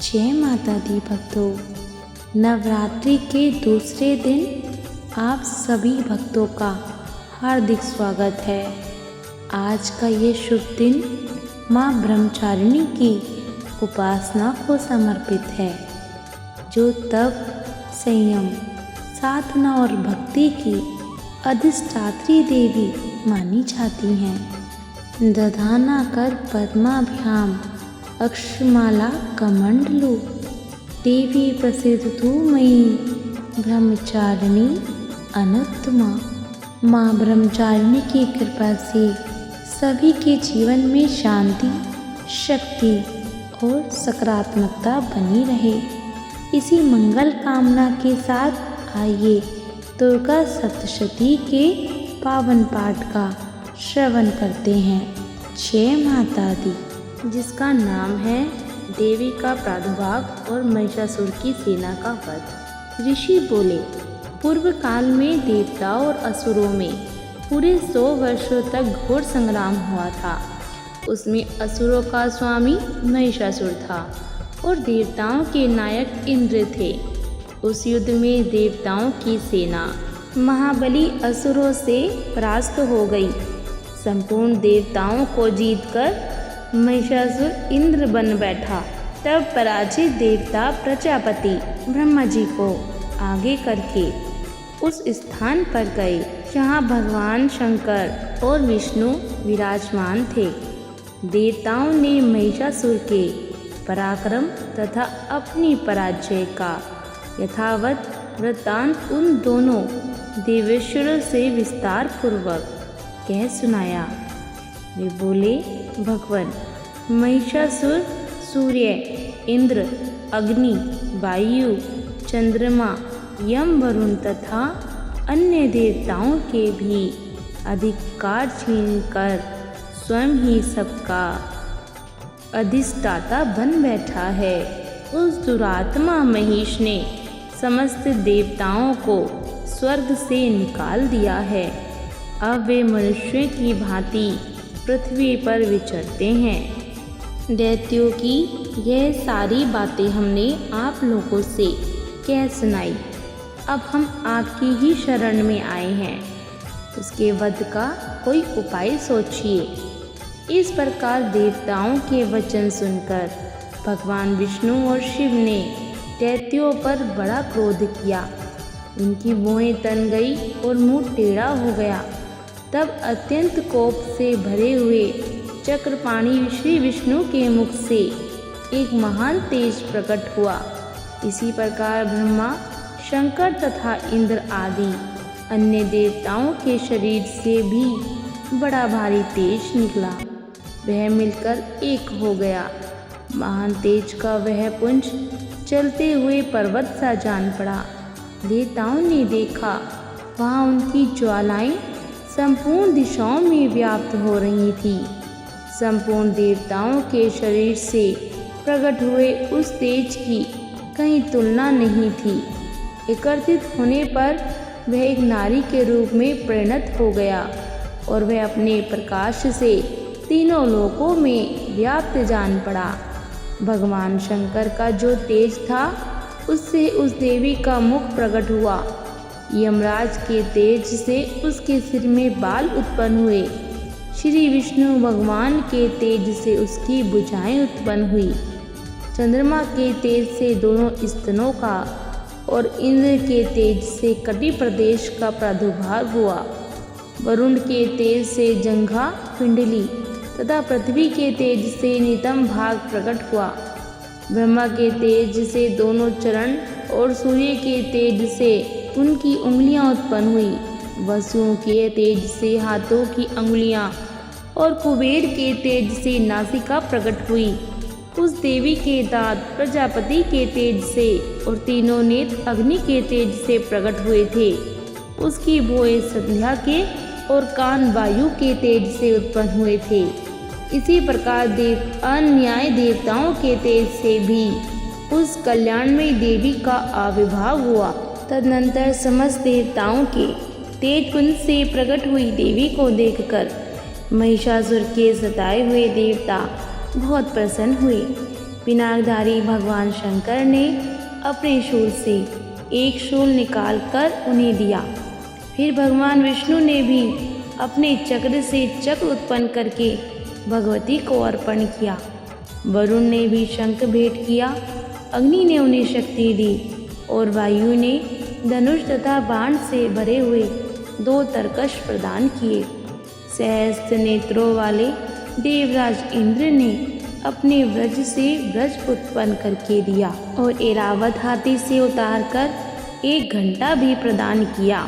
जय माता दी भक्तों। नवरात्रि के दूसरे दिन आप सभी भक्तों का हार्दिक स्वागत है। आज का ये शुभ दिन माँ ब्रह्मचारिणी की उपासना को समर्पित है, जो तप, संयम, साधना और भक्ति की अधिष्ठात्री देवी मानी जाती हैं। दधाना कर पद्माभ्याम अक्षमाला कमंडलू, देवी प्रसिद्ध तू मयि ब्रह्मचारिणी अनंतमा। माँ ब्रह्मचारिणी की कृपा से सभी के जीवन में शांति, शक्ति और सकारात्मकता बनी रहे। इसी मंगल कामना के साथ आइए दुर्गा सप्तशती के पावन पाठ का श्रवण करते हैं। जय माता दी। जिसका नाम है देवी का प्रादुर्भाव और महिषासुर की सेना का वध। ऋषि बोले, पूर्व काल में देवताओं और असुरों में पूरे 100 वर्षों तक घोर संग्राम हुआ था। उसमें असुरों का स्वामी महिषासुर था और देवताओं के नायक इंद्र थे। उस युद्ध में देवताओं की सेना महाबली असुरों से परास्त हो गई। संपूर्ण देवताओं को जीतकर महिषासुर इंद्र बन बैठा। तब पराजित देवता प्रजापति ब्रह्मा जी को आगे करके उस स्थान पर गए जहाँ भगवान शंकर और विष्णु विराजमान थे। देवताओं ने महिषासुर के पराक्रम तथा अपनी पराजय का यथावत वृत्तांत उन दोनों देवेश्वरों से विस्तार पूर्वक कह सुनाया। वे बोले, भगवान, महिषासुर सूर्य, इंद्र, अग्नि, वायु, चंद्रमा, यम, वरुण तथा अन्य देवताओं के भी अधिकार छीनकर स्वयं ही सबका अधिष्ठाता बन बैठा है। उस दुरात्मा महिष ने समस्त देवताओं को स्वर्ग से निकाल दिया है। अब वे मनुष्य की भांति पृथ्वी पर विचरते हैं। दैत्यों की यह सारी बातें हमने आप लोगों से कह सुनाई। अब हम आपकी ही शरण में आए हैं। उसके वध का कोई उपाय सोचिए। इस प्रकार देवताओं के वचन सुनकर भगवान विष्णु और शिव ने दैत्यों पर बड़ा क्रोध किया। उनकी भौहें तन गई और मुंह टेढ़ा हो गया। तब अत्यंत कोप से भरे हुए चक्रपाणी श्री विष्णु के मुख से एक महान तेज प्रकट हुआ। इसी प्रकार ब्रह्मा, शंकर तथा इंद्र आदि अन्य देवताओं के शरीर से भी बड़ा भारी तेज निकला। वह मिलकर एक हो गया। महान तेज का वह पुंज चलते हुए पर्वत सा जान पड़ा। देवताओं ने देखा, वहाँ उनकी ज्वालाएं संपूर्ण दिशाओं में व्याप्त हो रही थी। संपूर्ण देवताओं के शरीर से प्रकट हुए उस तेज की कहीं तुलना नहीं थी। एकत्रित होने पर वह एक नारी के रूप में परिणत हो गया और वह अपने प्रकाश से तीनों लोकों में व्याप्त जान पड़ा। भगवान शंकर का जो तेज था, उससे उस देवी का मुख प्रकट हुआ। यमराज के तेज से उसके सिर में बाल उत्पन्न हुए। श्री विष्णु भगवान के तेज से उसकी भुजाएं उत्पन्न हुई। चंद्रमा के तेज से दोनों स्तनों का और इंद्र के तेज से कटि प्रदेश का प्रादुर्भाव हुआ। वरुण के तेज से जंघा, पिंडली तथा पृथ्वी के तेज से नितंब भाग प्रकट हुआ। ब्रह्मा के तेज से दोनों चरण और सूर्य के तेज से उनकी उंगलियां उत्पन्न हुई। वसुओं के तेज से हाथों की अंगुलियां और कुबेर के तेज से नासिका प्रकट हुई। उस देवी के दांत प्रजापति के तेज से और तीनों नेत्र अग्नि के तेज से प्रकट हुए थे। उसकी भौहें संध्या के और कान वायु के तेज से उत्पन्न हुए थे। इसी प्रकार अन्याय देवताओं के तेज से भी उस कल्याणमयी देवी का आविर्भाव हुआ। तदनंतर समस्त देवताओं के तेज कुंज से प्रकट हुई देवी को देखकर महिषासुर के सताए हुए देवता बहुत प्रसन्न हुए। पिनाकधारी भगवान शंकर ने अपने शूल से एक शूल निकालकर उन्हें दिया। फिर भगवान विष्णु ने भी अपने चक्र से चक्र उत्पन्न करके भगवती को अर्पण किया। वरुण ने भी शंख भेंट किया, अग्नि ने उन्हें शक्ति दी और वायु ने धनुष तथा बाण से भरे हुए 2 तरकश प्रदान किए। सहस्त्र नेत्रों वाले देवराज इंद्र ने अपने व्रज से व्रज उत्पन्न करके दिया और ऐरावत हाथी से उतारकर 1 घंटा भी प्रदान किया।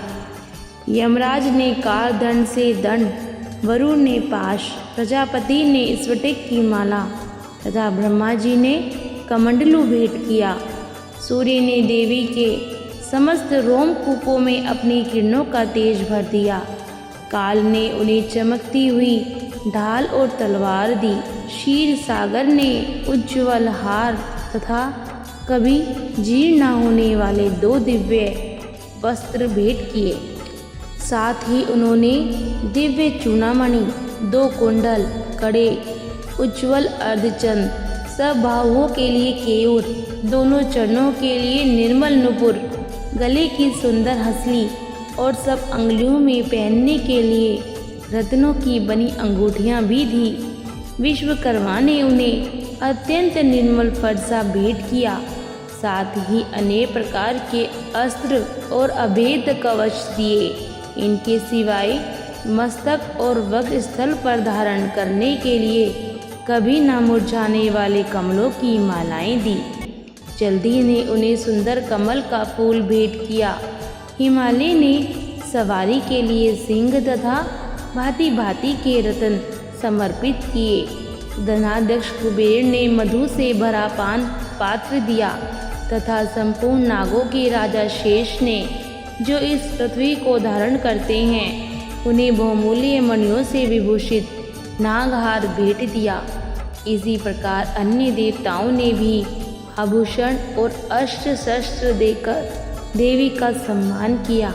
यमराज ने काल दंड से दंड, वरुण ने पाश, प्रजापति ने स्फटिक की माला तथा ब्रह्मा जी ने कमंडलू भेंट किया। सूर्य ने देवी के समस्त रोमकूपों में अपनी किरणों का तेज भर दिया। काल ने उन्हें चमकती हुई ढाल और तलवार दी। क्षीर सागर ने उज्ज्वल हार तथा कभी जीर्ण न होने वाले 2 दिव्य वस्त्र भेंट किए। साथ ही उन्होंने दिव्य चूड़ामणि, 2 कुंडल, कड़े, उज्ज्वल अर्धचंद, सब बाहुओं के लिए केयूर, दोनों चरणों के लिए निर्मल नुपुर, गले की सुंदर हंसली और सब अंगुलियों में पहनने के लिए रत्नों की बनी अंगूठियां भी दी। विश्वकर्मा ने उन्हें अत्यंत निर्मल फरसा भेंट किया। साथ ही अनेक प्रकार के अस्त्र और अभेद कवच दिए। इनके सिवाय मस्तक और वक्र स्थल पर धारण करने के लिए कभी न मुरझाने वाले कमलों की मालाएं दी। जल्दी ने उन्हें सुंदर कमल का फूल भेंट किया। हिमालय ने सवारी के लिए सिंह तथा भांति भांति के रत्न समर्पित किए। धनाध्यक्ष कुबेर ने मधु से भरा पान पात्र दिया तथा संपूर्ण नागों के राजा शेष ने, जो इस पृथ्वी को धारण करते हैं, उन्हें बहुमूल्य मणियों से विभूषित नागहार भेंट दिया। इसी प्रकार अन्य देवताओं ने भी आभूषण और अस्त्र शस्त्र देकर देवी का सम्मान किया।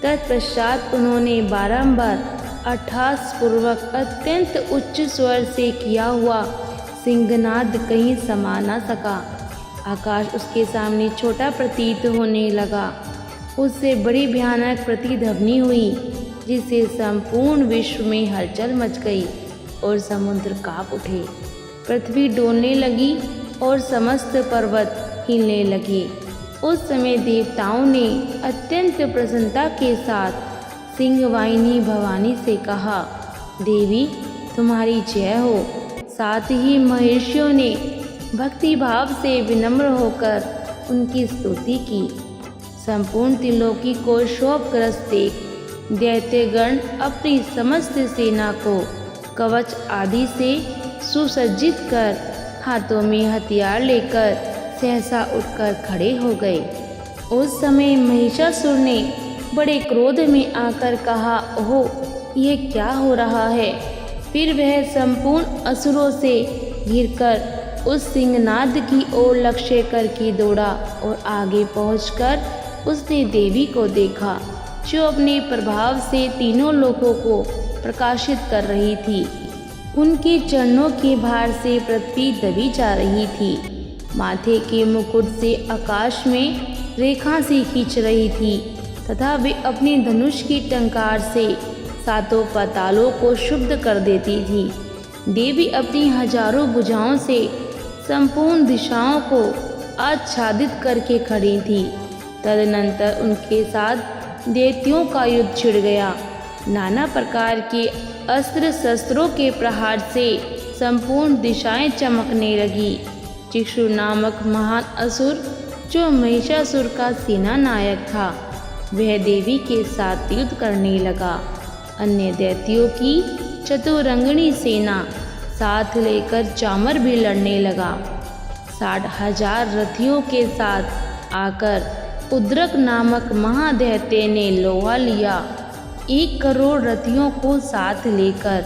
तत्पश्चात उन्होंने बारंबार अट्ठास पूर्वक अत्यंत उच्च स्वर से किया हुआ सिंहनाद कहीं समा न सका। आकाश उसके सामने छोटा प्रतीत होने लगा। उससे बड़ी भयानक प्रतिध्वनि हुई, जिससे संपूर्ण विश्व में हलचल मच गई और समुद्र कांप उठे। पृथ्वी डोलने लगी और समस्त पर्वत हिलने लगे। उस समय देवताओं ने अत्यंत प्रसन्नता के साथ सिंहवाहिनी भवानी से कहा, देवी तुम्हारी जय हो। साथ ही महर्षियों ने भक्ति भाव से विनम्र होकर उनकी स्तुति की। संपूर्ण त्रिलोकी को शोकग्रस्त देख दैत्यगण अपनी समस्त सेना को कवच आदि से सुसज्जित कर हाथों में हथियार लेकर सहसा उठकर खड़े हो गए। उस समय महिषासुर ने बड़े क्रोध में आकर कहा, ओह यह क्या हो रहा है। फिर वह संपूर्ण असुरों से घिरकर उस सिंहनाद की ओर लक्ष्य करके दौड़ा और आगे पहुंचकर उसने देवी को देखा, जो अपने प्रभाव से तीनों लोगों को प्रकाशित कर रही थी। उनके चरणों के भार से पृथ्वी दबी जा रही थी। माथे के मुकुट से आकाश में रेखा सी खींच रही थी तथा वे अपने धनुष की टंकार से सातों पातालों को शुद्ध कर देती थी। देवी अपनी हजारों भुजाओं से संपूर्ण दिशाओं को आच्छादित करके खड़ी थी। तदनंतर उनके साथ दैत्यों का युद्ध छिड़ गया। नाना प्रकार के अस्त्र शस्त्रों के प्रहार से संपूर्ण दिशाएं चमकने लगी। चिक्षु नामक महान असुर, जो महिषासुर का सेना नायक था, वह देवी के साथ युद्ध करने लगा। अन्य दैत्यों की चतुरंगिणी सेना साथ लेकर चामर भी लड़ने लगा। 60,000 रथियों के साथ आकर उद्रक नामक महादैत्य ने लोहा लिया। 1 करोड़ रथियों को साथ लेकर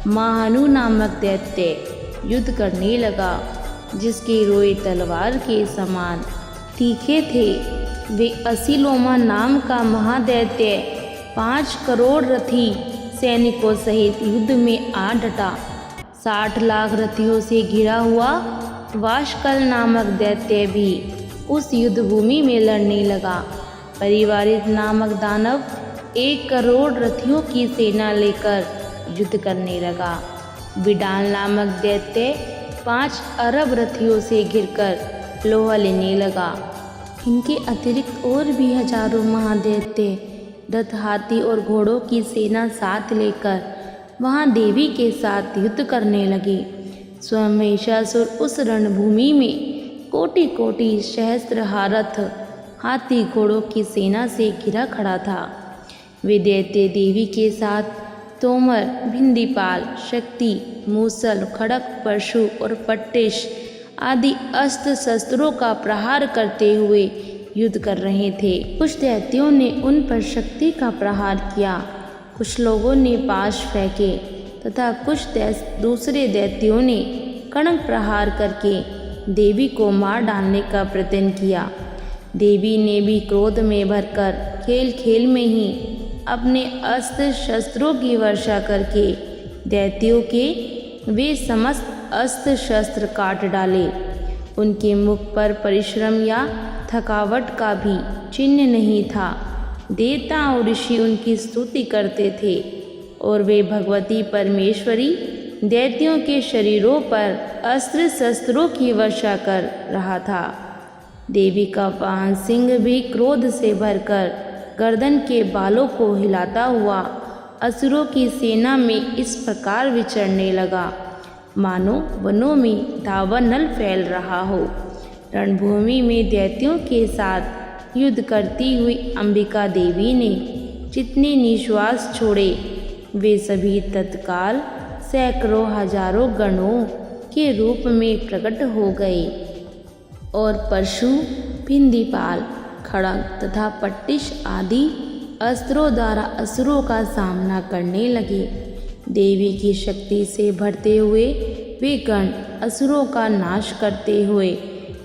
महानु नामक दैत्य युद्ध करने लगा, जिसके रोए तलवार के समान तीखे थे। वे असीलोमा नाम का महादैत्य 5 करोड़ रथी सैनिकों सहित युद्ध में आ डटा। 60 लाख रथियों से घिरा हुआ वाशकल नामक दैत्य भी उस युद्ध भूमि में लड़ने लगा। परिवारित नामक दानव 1 करोड़ रथियों की सेना लेकर युद्ध करने लगा। बिडाल नामक दैत्य 5 अरब रथियों से घिरकर लोहा लेने लगा। इनके अतिरिक्त और भी हजारों महादैत्य रथ, हाथी और घोड़ों की सेना साथ लेकर वहां देवी के साथ युद्ध करने लगे। स्वयं महिषासुर उस रणभूमि में कोटि कोटि सहस्त्र हारथ, हाथी घोड़ों की सेना से घिरा खड़ा था। वे दैत्य देवी के साथ तोमर, भिंदीपाल, शक्ति, मूसल, खड़ग, परशु और पट्टिश आदि अस्त्र शस्त्रों का प्रहार करते हुए युद्ध कर रहे थे। कुछ दैत्यों ने उन पर शक्ति का प्रहार किया, कुछ लोगों ने पाश फेंके तथा कुछ दूसरे दैत्यों ने कणक प्रहार करके देवी को मार डालने का प्रयत्न किया। देवी ने भी क्रोध में भरकर खेल खेल में ही अपने अस्त्र शस्त्रों की वर्षा करके दैत्यों के वे समस्त अस्त्र शस्त्र काट डाले। उनके मुख पर परिश्रम या थकावट का भी चिन्ह नहीं था। देवता और ऋषि उनकी स्तुति करते थे और वे भगवती परमेश्वरी दैत्यों के शरीरों पर अस्त्र शस्त्रों की वर्षा कर रहा था। देवी का वाहन सिंह भी क्रोध से भरकर गर्दन के बालों को हिलाता हुआ असुरों की सेना में इस प्रकार विचरने लगा, मानो वनों में दावानल फैल रहा हो। रणभूमि में दैत्यों के साथ युद्ध करती हुई अंबिका देवी ने जितने निश्वास छोड़े वे सभी तत्काल सैकड़ों हजारों गणों के रूप में प्रकट हो गए और परशु, भिंदीपाल, खड़ग तथा पट्टिश आदि अस्त्रों द्वारा असुरों का सामना करने लगे। देवी की शक्ति से भरते हुए वे गण असुरों का नाश करते हुए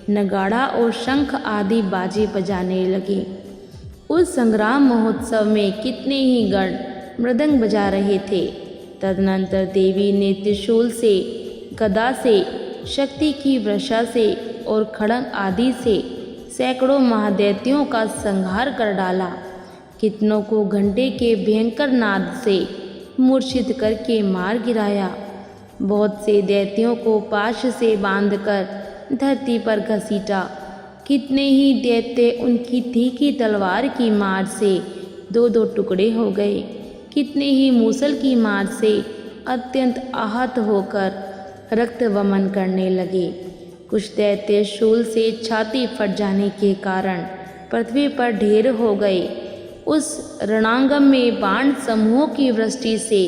नगाड़ा और शंख आदि बाजे बजाने लगे। उस संग्राम महोत्सव में कितने ही गण मृदंग बजा रहे थे। तदनंतर देवी ने त्रिशूल से, गदा से, शक्ति की वर्षा से और खड़ग आदि से सैकड़ों महादैत्यों का संहार कर डाला। कितनों को घंटे के भयंकर नाद से मूर्छित करके मार गिराया। बहुत से दैत्यों को पाश से बांधकर धरती पर घसीटा। कितने ही दैत्य उनकी तीखी तलवार की मार से 2-2 टुकड़े हो गए। कितने ही मूसल की मार से अत्यंत आहत होकर रक्त वमन करने लगे। कुछ दैत्य शूल से छाती फट जाने के कारण पृथ्वी पर ढेर हो गए। उस रणांगम में बाण समूहों की वृष्टि से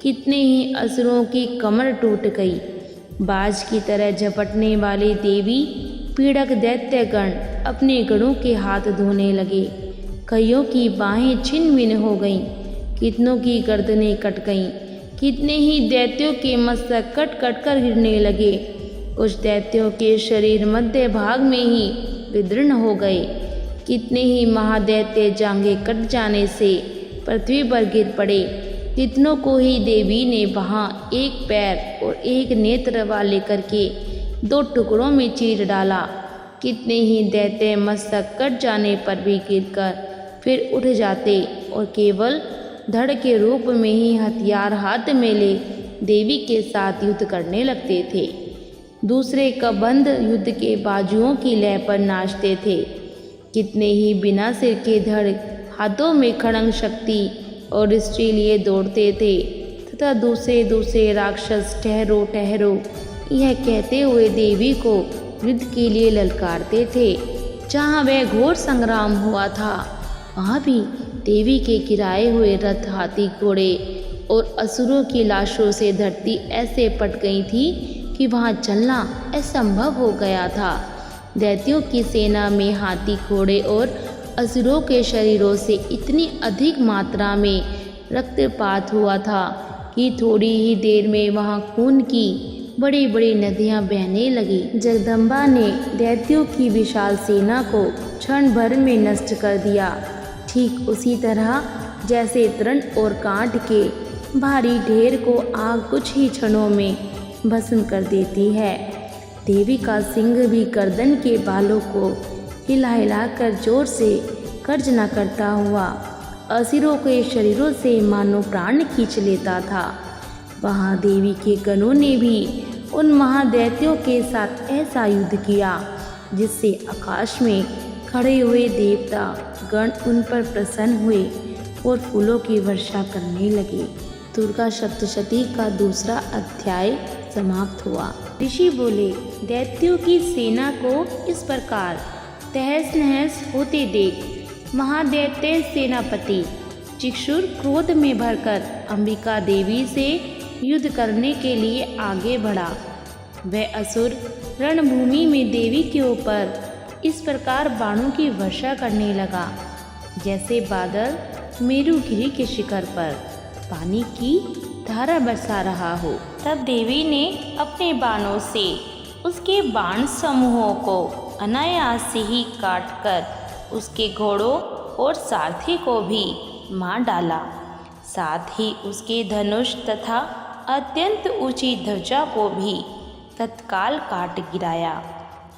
कितने ही असुरों की कमर टूट गई। बाज की तरह झपटने वाली देवी पीड़क दैत्यगण अपने गणों के हाथ धोने लगे। कईयों की बाहें छिन्न भिन्न हो गईं, कितनों की गर्दनें कट गईं। कितने ही दैत्यों के मस्तक कट कट कर गिरने लगे। कुछ दैत्यों के शरीर मध्य भाग में ही विदीर्ण हो गए। कितने ही महादैत्य जांघें कट जाने से पृथ्वी पर गिर पड़े। कितनों को ही देवी ने वहाँ एक पैर और एक नेत्र वाले करके 2 टुकड़ों में चीर डाला। कितने ही दैत्य मस्तक कट जाने पर भी गिरकर फिर उठ जाते और केवल धड़ के रूप में ही हथियार हाथ में ले देवी के साथ युद्ध करने लगते थे। दूसरे कबंध युद्ध के बाजुओं की लय पर नाचते थे। कितने ही बिना सिर के धड़ हाथों में खड़ग शक्ति और स्त्री लिए दौड़ते थे तथा दूसरे राक्षस ठहरो ठहरो यह कहते हुए देवी को युद्ध के लिए ललकारते थे। जहाँ वह घोर संग्राम हुआ था वहाँ भी देवी के गिराए हुए रथ, हाथी, घोड़े और असुरों की लाशों से धरती ऐसे पट गई थी कि वहाँ चलना असंभव हो गया था। दैत्यों की सेना में हाथी, घोड़े और असुरों के शरीरों से इतनी अधिक मात्रा में रक्तपात हुआ था कि थोड़ी ही देर में वहाँ खून की बड़ी बड़ी नदियाँ बहने लगी। जगदम्बा ने दैत्यों की विशाल सेना को क्षण भर में नष्ट कर दिया। ठीक उसी तरह जैसे तृण और कांट के भारी ढेर को आग कुछ ही क्षणों में भस्म कर देती है। देवी का सिंह भी गर्दन के बालों को हिला हिलाकर जोर से गर्जना करता हुआ असुरों के शरीरों से मानो प्राण खींच लेता था। वहाँ देवी के गणों ने भी उन महादैत्यों के साथ ऐसा युद्ध किया जिससे आकाश में खड़े हुए देवता गण उन पर प्रसन्न हुए और फूलों की वर्षा करने लगे। दुर्गा सप्तशती का दूसरा अध्याय समाप्त हुआ। ऋषि बोले, दैत्यों की सेना को इस प्रकार तहस नहस होते देख महादैत्य सेनापति चिक्षुर क्रोध में भरकर अंबिका देवी से युद्ध करने के लिए आगे बढ़ा। वह असुर रणभूमि में देवी के ऊपर इस प्रकार बाणों की वर्षा करने लगा जैसे बादल मेरुगिरी के शिखर पर पानी की धारा बरसा रहा हो। तब देवी ने अपने बाणों से उसके बाण समूहों को अनायास से ही काटकर उसके घोड़ों और सारथी को भी मार डाला। साथ ही उसके धनुष तथा अत्यंत ऊंची ध्वजा को भी तत्काल काट गिराया।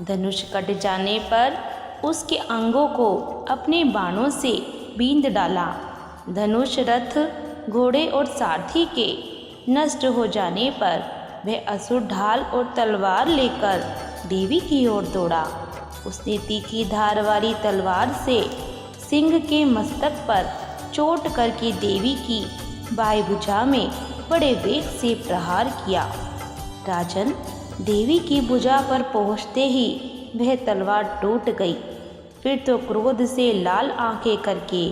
धनुष कट जाने पर उसके अंगों को अपने बाणों से बींध डाला। धनुष, रथ, घोड़े और सारथी के नष्ट हो जाने पर वह असुर ढाल और तलवार लेकर देवी की ओर दौड़ा। उसने तीखी धार वाली तलवार से सिंह के मस्तक पर चोट करके देवी की बाएं भुजा में बड़े वेग से प्रहार किया। राजन, देवी की भुजा पर पहुँचते ही वह तलवार टूट गई। फिर तो क्रोध से लाल आंखें करके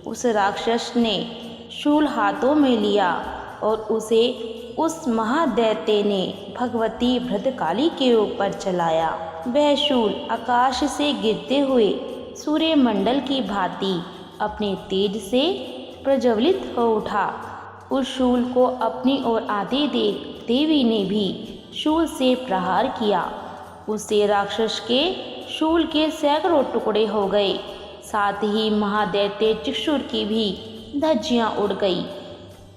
उस राक्षस ने शूल हाथों में लिया और उसे उस महादैत्य ने भगवती भद्रकाली के ऊपर चलाया। वह शूल आकाश से गिरते हुए सूर्यमंडल की भांति अपने तेज से प्रज्वलित हो उठा। उस शूल को अपनी ओर आते देख देवी ने भी शूल से प्रहार किया। उससे राक्षस के शूल के सैकड़ों टुकड़े हो गए। साथ ही महादैत्य चिक्षुर की भी धज्जियां उड़ गई।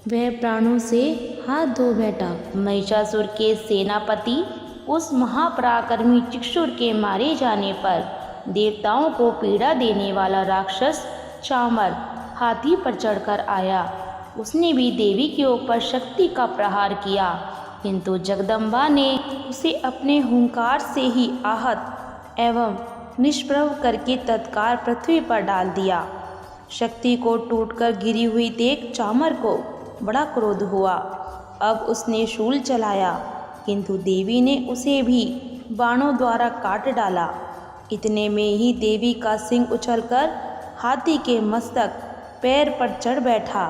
वह प्राणों से हाथ धो बैठा। महिषासुर के सेनापति उस महापराक्रमी चिक्षुर के मारे जाने पर देवताओं को पीड़ा देने वाला राक्षस चामर हाथी पर चढ़कर आया। उसने भी देवी के ऊपर शक्ति का प्रहार किया, किंतु जगदम्बा ने उसे अपने हुंकार से ही आहत एवं निष्प्रभ करके तत्काल पृथ्वी पर डाल दिया। शक्ति को टूटकर गिरी हुई देख चामर को बड़ा क्रोध हुआ। अब उसने शूल चलाया, किंतु देवी ने उसे भी बाणों द्वारा काट डाला। इतने में ही देवी का सिंह उछलकर हाथी के मस्तक पैर पर चढ़ बैठा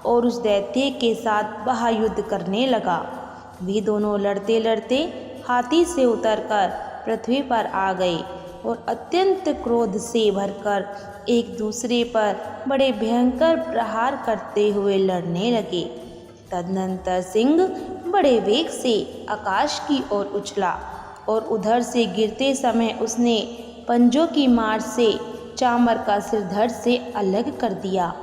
और उस दैत्य के साथ महायुद्ध करने लगा। वे दोनों लड़ते लड़ते हाथी से उतरकर पृथ्वी पर आ गए और अत्यंत क्रोध से भरकर एक दूसरे पर बड़े भयंकर प्रहार करते हुए लड़ने लगे। तदनंतर सिंह बड़े वेग से आकाश की ओर उछला और उधर से गिरते समय उसने पंजों की मार से चामर का सिर धड़ से अलग कर दिया।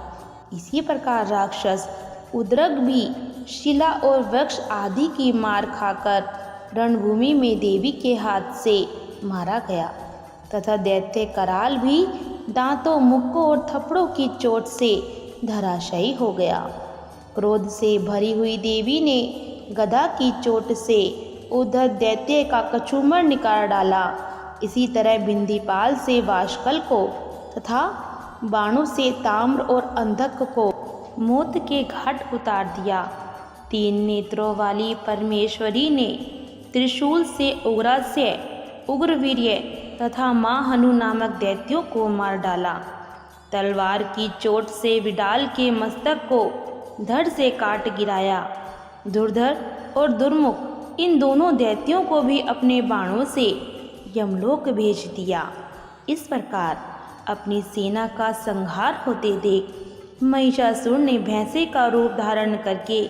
इसी प्रकार राक्षस उद्रग भी शिला और वृक्ष आदि की मार खाकर रणभूमि में देवी के हाथ से मारा गया तथा दैत्य कराल भी दांतों, मुक्कों और थप्पड़ों की चोट से धराशायी हो गया। क्रोध से भरी हुई देवी ने गदा की चोट से उधर दैत्य का कचूमर निकाल डाला। इसी तरह बिंदीपाल से वाशकल को तथा बाणों से ताम्र और अंधक को मौत के घाट उतार दिया। 3 नेत्रों वाली परमेश्वरी ने त्रिशूल से उग्रास्य, उग्रवीर्य तथा माँ हनु नामक दैत्यों को मार डाला। तलवार की चोट से विडाल के मस्तक को धड़ से काट गिराया। दुर्धर और दुर्मुख इन दोनों दैत्यों को भी अपने बाणों से यमलोक भेज दिया। इस प्रकार अपनी सेना का संहार होते देख महिषासुर ने भैंसे का रूप धारण करके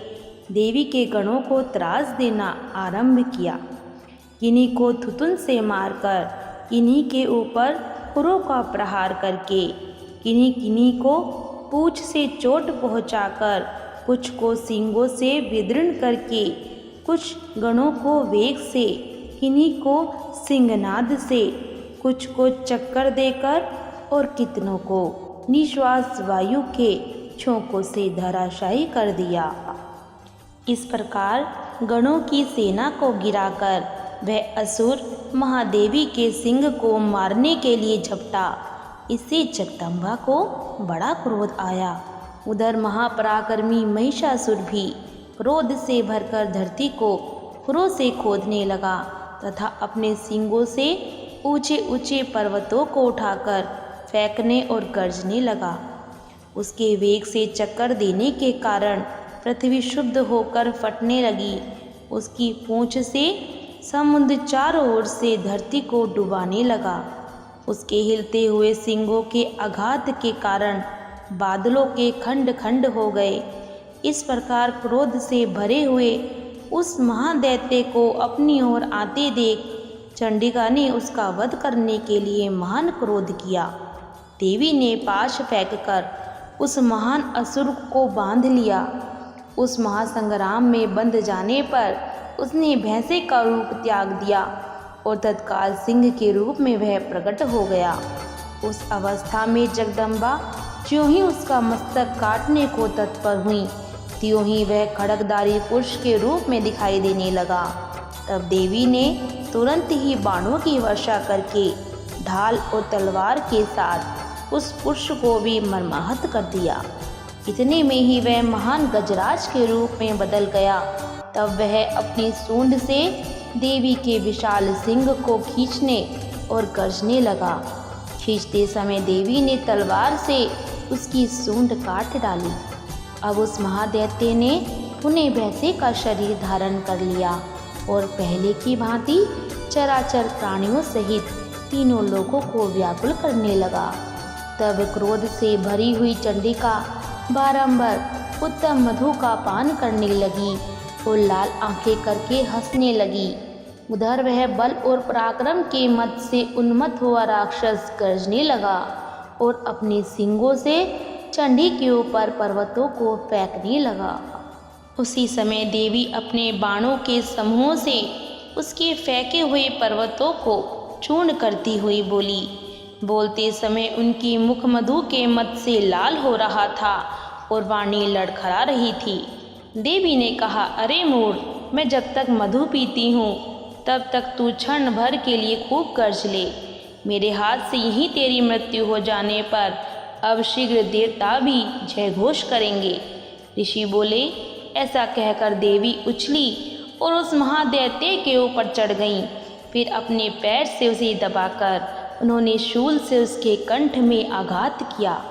देवी के गणों को त्रास देना आरंभ किया। किन्हीं को थुतुन से मारकर, किन्हीं के ऊपर खुरों का प्रहार करके, किन्हीं को पूंछ से चोट पहुंचाकर, कुछ को सींगों से विदीर्ण करके, कुछ गणों को वेग से, किन्हीं को सिंहनाद से, कुछ को चक्कर देकर और कितनों को निश्वास वायु के झोंकों से धराशायी कर दिया। इस प्रकार गणों की सेना को गिराकर वह असुर महादेवी के सिंह को मारने के लिए झपटा। इससे जगदम्बा को बड़ा क्रोध आया। उधर महापराक्रमी महिषासुर भी क्रोध से भरकर धरती को खुरों से खोदने लगा तथा अपने सींगों से ऊंचे ऊंचे पर्वतों को उठाकर फेंकने और गरजने लगा। उसके वेग से चक्कर देने के कारण पृथ्वी शुद्ध होकर फटने लगी। उसकी पूंछ से समुद्र चारों ओर से धरती को डुबाने लगा। उसके हिलते हुए सींगों के आघात के कारण बादलों के खंड खंड हो गए। इस प्रकार क्रोध से भरे हुए उस महादैत्य को अपनी ओर आते देख चंडिका ने उसका वध करने के लिए महान क्रोध किया। देवी ने पाश फेंककर उस महान असुर को बांध लिया। उस महासंग्राम में बंध जाने पर उसने भैंसे का रूप त्याग दिया और तत्काल सिंह के रूप में वह प्रकट हो गया। उस अवस्था में जगदम्बा ज्यों ही उसका मस्तक काटने को तत्पर हुई, त्यों ही वह खड़गधारी पुरुष के रूप में दिखाई देने लगा। तब देवी ने तुरंत ही बाणों की वर्षा करके ढाल और तलवार के साथ उस पुरुष को भी मर्माहत कर दिया। इतने में ही वह महान गजराज के रूप में बदल गया। तब वह अपनी सूंड से देवी के विशाल सिंह को खींचने और गरजने लगा। खींचते समय देवी ने तलवार से उसकी सूंड काट डाली। अब उस महादैत्य ने पुनः भैंसे का शरीर धारण कर लिया और पहले की भांति चराचर प्राणियों सहित तीनों लोगों को व्याकुल करने लगा। तब क्रोध से भरी हुई चंडिका बारंबार उत्तम मधु का पान करने लगी और लाल आंखें करके हंसने लगी। उधर वह बल और पराक्रम के मद से उन्मत्त हुआ राक्षस गरजने लगा और अपने सींगों से चंडी के ऊपर पर्वतों को फेंकने लगा। उसी समय देवी अपने बाणों के समूहों से उसके फेंके हुए पर्वतों को चूर्ण करती हुई बोली। बोलते समय उनकी मुख मधु के मद से लाल हो रहा था और वाणी लड़खड़ा रही थी। देवी ने कहा, अरे मूढ़, मैं जब तक मधु पीती हूँ तब तक तू क्षण भर के लिए खूब गर्ज ले। मेरे हाथ से यहीं तेरी मृत्यु हो जाने पर अब शीघ्र देवता भी जय घोष करेंगे। ऋषि बोले। ऐसा कहकर देवी उछली और उस महादैत्य के ऊपर चढ़ गईं। फिर अपने पैर से उसे दबाकर उन्होंने शूल से उसके कंठ में आघात किया।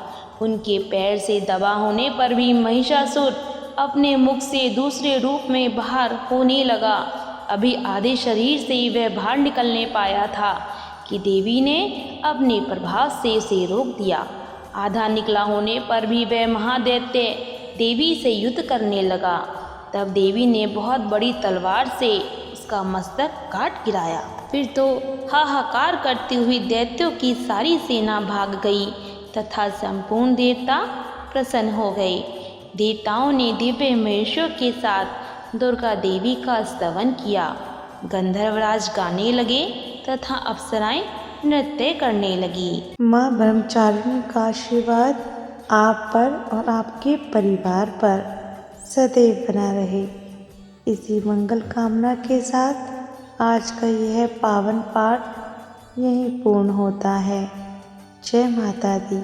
उनके पैर से दबा होने पर भी महिषासुर अपने मुख से दूसरे रूप में बाहर होने लगा। अभी आधे शरीर से ही वह बाहर निकलने पाया था कि देवी ने अपने प्रभाव से उसे रोक दिया। आधा निकला होने पर भी वह महादैत्य देवी से युद्ध करने लगा। तब देवी ने बहुत बड़ी तलवार से उसका मस्तक काट गिराया। फिर तो हाहाकार करती हुई दैत्यों की सारी सेना भाग गई तथा संपूर्ण देवता प्रसन्न हो गए। देवताओं ने दिव्य महेशों के साथ दुर्गा देवी का स्तवन किया। गंधर्वराज गाने लगे तथा अप्सराएं नृत्य करने लगी। माँ ब्रह्मचारिणी का आशीर्वाद आप पर और आपके परिवार पर सदैव बना रहे। इसी मंगल कामना के साथ आज का यह पावन पाठ यहीं पूर्ण होता है। जय माता दी।